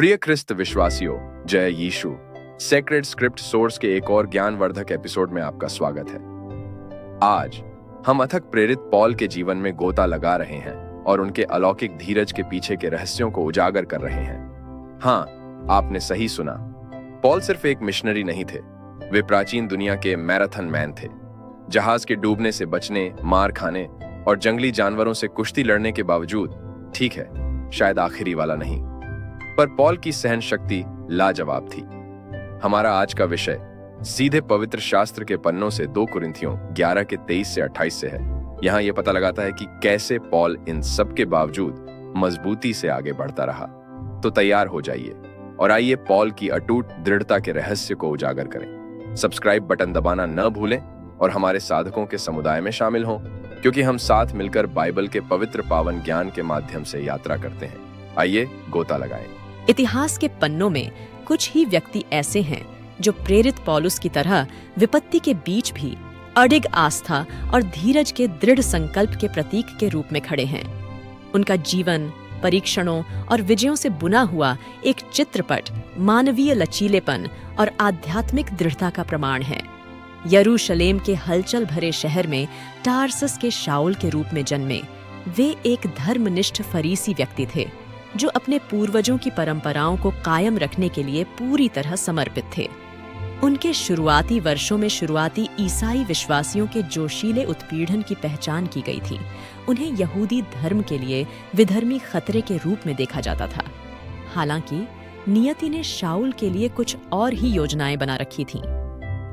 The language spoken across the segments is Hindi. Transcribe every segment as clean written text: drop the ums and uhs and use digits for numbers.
प्रिय ख्रिस्त विश्वासियों, जय यीशु। सेक्रेड स्क्रिप्ट सोर्स के एक और ज्ञानवर्धक एपिसोड में आपका स्वागत है। आज हम अथक प्रेरित पॉल के जीवन में गोता लगा रहे हैं और उनके अलौकिक धीरज के पीछे के रहस्यों को उजागर कर रहे हैं। हाँ, आपने सही सुना। पॉल सिर्फ एक मिशनरी नहीं थे, वे प्राचीन दुनिया के मैराथन मैन थे। जहाज के डूबने से बचने, मार खाने और जंगली जानवरों से कुश्ती लड़ने के बावजूद, ठीक है, शायद आखिरी वाला नहीं, पर पॉल की सहन शक्ति लाजवाब थी। हमारा आज का विषय सीधे पवित्र शास्त्र के पन्नों से 2 कुरिन्थियों 11 के 23 से 28 से है। यहाँ यह पता लगाता है कि कैसे पॉल इन सब के बावजूद मजबूती से आगे बढ़ता रहा। तो तैयार हो जाइए और आइए पॉल की अटूट दृढ़ता के रहस्य को उजागर करें। सब्सक्राइब बटन दबाना न भूलें और हमारे साधकों के समुदाय में शामिल हों, क्योंकि हम साथ मिलकर बाइबल के पवित्र पावन ज्ञान के माध्यम से यात्रा करते हैं। आइए गोता लगाएं। इतिहास के पन्नों में कुछ ही व्यक्ति ऐसे हैं जो प्रेरित पौलुस की तरह विपत्ति के बीच भी अडिग आस्था और धीरज के दृढ़ संकल्प के प्रतीक के रूप में खड़े हैं। उनका जीवन परीक्षणों और विजयों से बुना हुआ एक चित्रपट मानवीय लचीलेपन और आध्यात्मिक दृढ़ता का प्रमाण है। यरूशलेम के हलचल भरे शहर में टारसस के शाऊल के रूप में जन्मे वे एक धर्मनिष्ठ फरीसी व्यक्ति थे जो अपने पूर्वजों की परंपराओं को कायम रखने के लिए पूरी तरह समर्पित थे। उनके शुरुआती वर्षों में शुरुआती ईसाई विश्वासियों के जोशीले उत्पीड़न की पहचान की गई थी। उन्हें यहूदी धर्म के लिए विधर्मी खतरे के रूप में देखा जाता था। हालांकि नियति ने शाऊल के लिए कुछ और ही योजनाएं बना रखी थीं।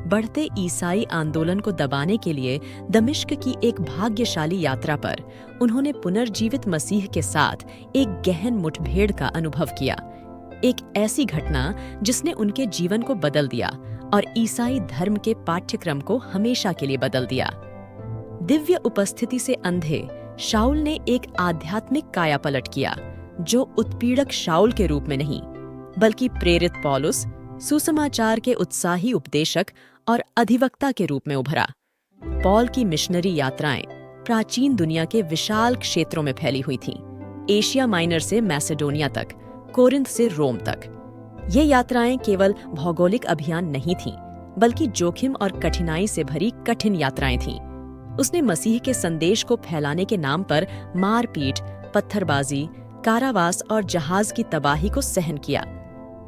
बढ़ते ईसाई आंदोलन को दबाने के लिए दमिश्क की एक भाग्यशाली यात्रा पर उन्होंने पुनर्जीवित मसीह के साथ एक गहन मुठभेड़ का अनुभव किया। एक ऐसी घटना जिसने उनके जीवन को बदल दिया और ईसाई धर्म के पाठ्यक्रम को हमेशा के लिए बदल दिया। दिव्य उपस्थिति से अंधे शाऊल ने एक आध्यात्मिक कायापलट किया, जो उत्पीड़क शाऊल के रूप में नहीं, बल्कि प्रेरित पौलुस, सुसमाचार के उत्साही उपदेशक और अधिवक्ता के रूप में उभरा। पॉल की मिशनरी यात्राएं प्राचीन दुनिया के विशाल क्षेत्रों में फैली हुई थीं, एशिया माइनर से मैसेडोनिया तक, कोरिंथ से रोम तक। ये यात्राएं केवल भौगोलिक अभियान नहीं थीं, बल्कि जोखिम और कठिनाई से भरी कठिन यात्राएं थीं। उसने मसीह के संदेश को फैलाने के नाम पर मारपीट, पत्थरबाजी, कारावास और जहाज की तबाही को सहन किया।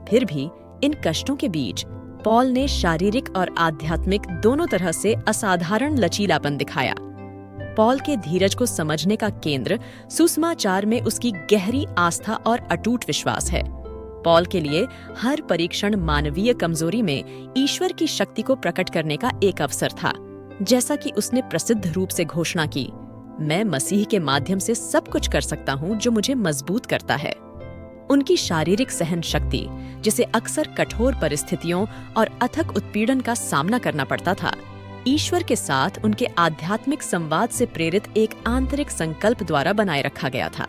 फिर भी इन कष्टों के बीच पॉल ने शारीरिक और आध्यात्मिक दोनों तरह से असाधारण लचीलापन दिखाया। पॉल के धीरज को समझने का केंद्र सुसमाचार में उसकी गहरी आस्था और अटूट विश्वास है। पॉल के लिए हर परीक्षण मानवीय कमजोरी में ईश्वर की शक्ति को प्रकट करने का एक अवसर था। जैसा कि उसने प्रसिद्ध रूप से घोषणा की, मैं मसीह के माध्यम से सब कुछ कर सकता हूँ जो मुझे मजबूत करता है। उनकी शारीरिक सहन शक्ति, जिसे अक्सर कठोर परिस्थितियों और अथक उत्पीड़न का सामना करना पड़ता था, ईश्वर के साथ उनके आध्यात्मिक संवाद से प्रेरित एक आंतरिक संकल्प द्वारा बनाए रखा गया था।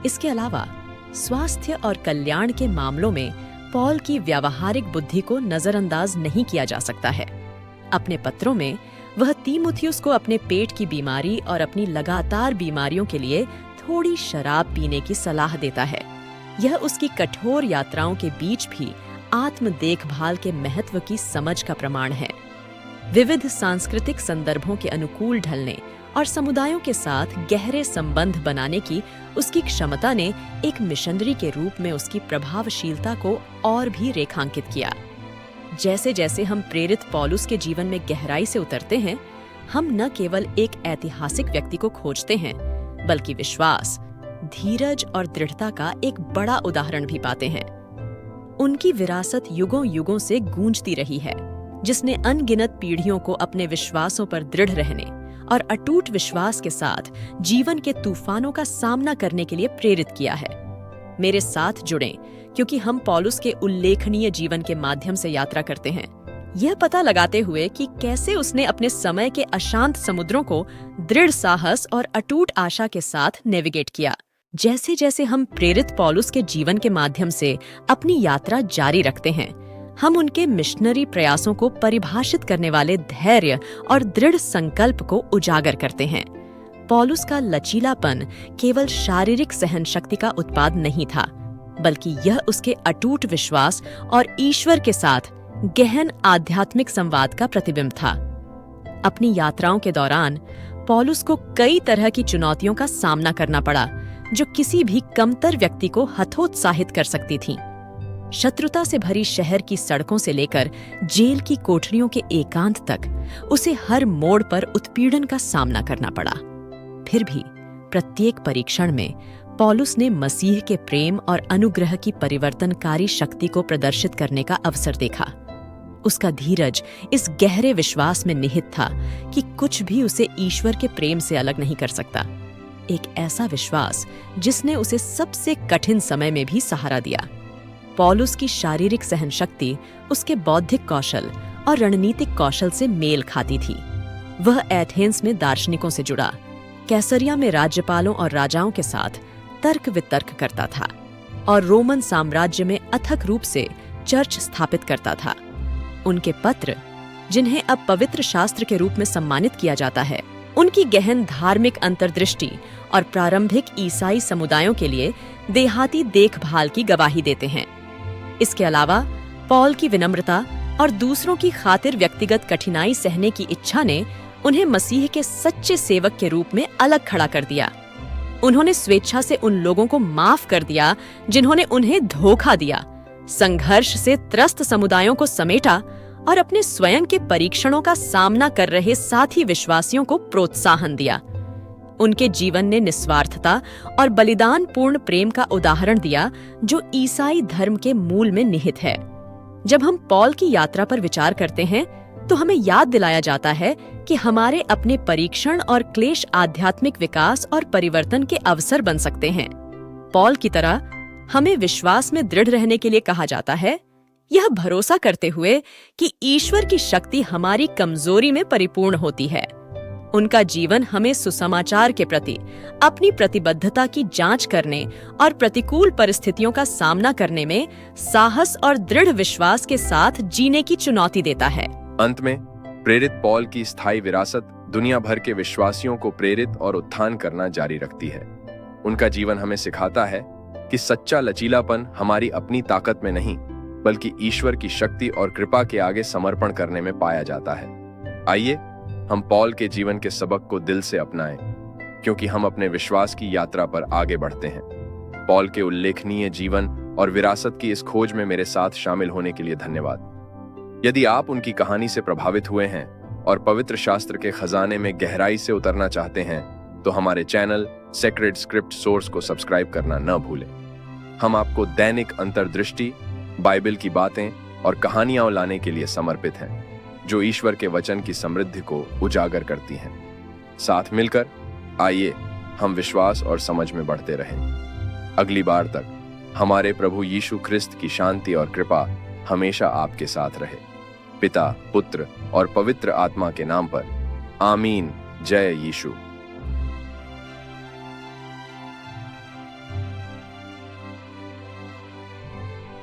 इसके अलावा स्वास्थ्य और कल्याण के मामलों में पॉल की व्यावहारिक बुद्धि को नजरअंदाज नहीं किया जा सकता है। अपने पत्रों में वह तीमुथियुस को अपने पेट की बीमारी और अपनी लगातार बीमारियों के लिए थोड़ी शराब पीने की सलाह देता है। यह उसकी कठोर यात्राओं के बीच भी आत्म देखभाल के महत्व की समझ का प्रमाण है। विविध सांस्कृतिक संदर्भों के अनुकूल ढलने और समुदायों के साथ गहरे संबंध बनाने की उसकी क्षमता ने एक मिशनरी के रूप में उसकी प्रभावशीलता को और भी रेखांकित किया। जैसे जैसे हम प्रेरित पौलुस के जीवन में गहराई से उतरते हैं, हम न केवल एक ऐतिहासिक व्यक्ति को खोजते हैं, बल्कि विश्वास, धीरज और दृढ़ता का एक बड़ा उदाहरण भी पाते हैं। उनकी विरासत युगों युगों से गूंजती रही है, जिसने अनगिनत पीढ़ियों को अपने विश्वासों पर दृढ़ रहने और अटूट विश्वास के साथ जीवन के तूफानों का सामना करने के लिए प्रेरित किया है। मेरे साथ जुड़ें, क्योंकि हम पौलुस के उल्लेखनीय जीवन के माध्यम से यात्रा करते हैं, यह पता लगाते हुए कि कैसे उसने अपने समय के अशांत समुद्रों को दृढ़ साहस और अटूट आशा के साथ नेविगेट किया। जैसे जैसे हम प्रेरित पौलुस के जीवन के माध्यम से अपनी यात्रा जारी रखते हैं, हम उनके मिशनरी प्रयासों को परिभाषित करने वाले धैर्य और दृढ़ संकल्प को उजागर करते हैं। पौलुस का लचीलापन केवल शारीरिक सहन शक्ति का उत्पाद नहीं था, बल्कि यह उसके अटूट विश्वास और ईश्वर के साथ गहन आध्यात्मिक संवाद का प्रतिबिंब था। अपनी यात्राओं के दौरान पौलुस को कई तरह की चुनौतियों का सामना करना पड़ा, जो किसी भी कमतर व्यक्ति को हतोत्साहित कर सकती थीं। शत्रुता से भरी शहर की सड़कों से लेकर जेल की कोठरियों के एकांत तक उसे हर मोड़ पर उत्पीड़न का सामना करना पड़ा। फिर भी प्रत्येक परीक्षण में पौलुस ने मसीह के प्रेम और अनुग्रह की परिवर्तनकारी शक्ति को प्रदर्शित करने का अवसर देखा। उसका धीरज इस गहरे विश्वास में निहित था कि कुछ भी उसे ईश्वर के प्रेम से अलग नहीं कर सकता। एक ऐसा विश्वास जिसने उसे सबसे कठिन समय में भी सहारा दिया। पौलुस की शारीरिक सहनशक्ति उसके बौद्धिक कौशल और रणनीतिक कौशल से मेल खाती थी। वह एथेंस में दार्शनिकों से जुड़ा, कैसरिया में राज्यपालों और राजाओं के साथ तर्क वितर्क करता था और रोमन साम्राज्य में अथक रूप से चर्च स्थापित करता था। उनके पत्र, जिन्हें अब पवित्र शास्त्र के रूप में सम्मानित किया जाता है, उनकी गहन धार्मिक अंतर्दृष्टि और प्रारंभिक ईसाई समुदायों के लिए देहाती देखभाल की गवाही देते हैं। इसके अलावा पौल की विनम्रता और दूसरों की खातिर व्यक्तिगत कठिनाई सहने की इच्छा ने उन्हें मसीह के सच्चे सेवक के रूप में अलग खड़ा कर दिया। उन्होंने स्वेच्छा से उन लोगों को माफ कर दिया जिन्होंने उन्हें धोखा दिया, संघर्ष से त्रस्त समुदायों को समेटा और अपने स्वयं के परीक्षणों का सामना कर रहे साथी विश्वासियों को प्रोत्साहन दिया। उनके जीवन ने निस्वार्थता और बलिदान पूर्ण प्रेम का उदाहरण दिया, जो ईसाई धर्म के मूल में निहित है। जब हम पौल की यात्रा पर विचार करते हैं तो हमें याद दिलाया जाता है कि हमारे अपने परीक्षण और क्लेश आध्यात्मिक विकास और परिवर्तन के अवसर बन सकते हैं। पौल की तरह हमें विश्वास में दृढ़ रहने के लिए कहा जाता है, यह भरोसा करते हुए कि ईश्वर की शक्ति हमारी कमजोरी में परिपूर्ण होती है। उनका जीवन हमें सुसमाचार के प्रति अपनी प्रतिबद्धता की जांच करने और प्रतिकूल परिस्थितियों का सामना करने में साहस और दृढ़ विश्वास के साथ जीने की चुनौती देता है। अंत में प्रेरित पौल की स्थायी विरासत दुनिया भर के विश्वासियों को प्रेरित और उत्थान करना जारी रखती है। उनका जीवन हमें सिखाता है कि सच्चा लचीलापन हमारी अपनी ताकत में नहीं, बल्कि ईश्वर की शक्ति और कृपा के आगे समर्पण करने में पाया जाता है। आइए हम पौल के जीवन के सबक को दिल से अपनाएं, क्योंकि हम अपने विश्वास की यात्रा पर आगे बढ़ते हैं। पौल के उल्लेखनीय जीवन और विरासत की इस खोज में मेरे साथ शामिल होने के लिए धन्यवाद। यदि आप उनकी कहानी से प्रभावित हुए हैं और पवित्र शास्त्र के खजाने में गहराई से उतरना चाहते हैं, तो हमारे चैनल सेक्रेड स्क्रिप्ट सोर्स को सब्सक्राइब करना न भूलें। हम आपको दैनिक अंतर्दृष्टि, बाइबल की बातें और कहानियां लाने के लिए समर्पित हैं, जो ईश्वर के वचन की समृद्धि को उजागर करती हैं। साथ मिलकर आइए हम विश्वास और समझ में बढ़ते रहें। अगली बार तक हमारे प्रभु यीशु ख्रिस्त की शांति और कृपा हमेशा आपके साथ रहे। पिता, पुत्र और पवित्र आत्मा के नाम पर आमीन। जय यीशु।